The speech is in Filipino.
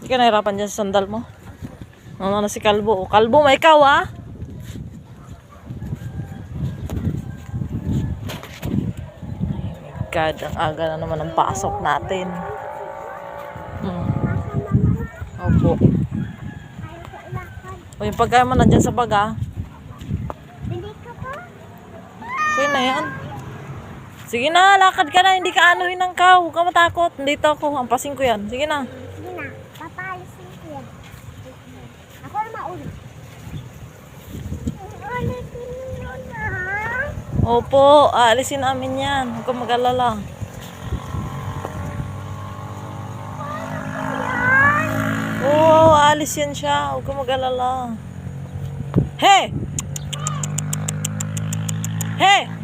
Hindi ka nahirapan dyan sa sandal mo. Ano na si Kalbo. O, Kalbo, may ikaw ah. God, ang aga na naman ang pasok natin. Opo. O, yung pagkain mo nandyan sa bag ah. Okay na yan. Sige na, lakad ka na. Hindi ka anuhin ng cow. Huwag ka matakot. Dito ako. Ampasin ko yan. Sige na. Sige na, papalisin ko yan. Ako na mauli. Ulitin nyo na. Opo, aalisin namin yan. Huwag kang mag-alala. Oo, aalis yan siya. Huwag kang mag-alala. Hey! Hey!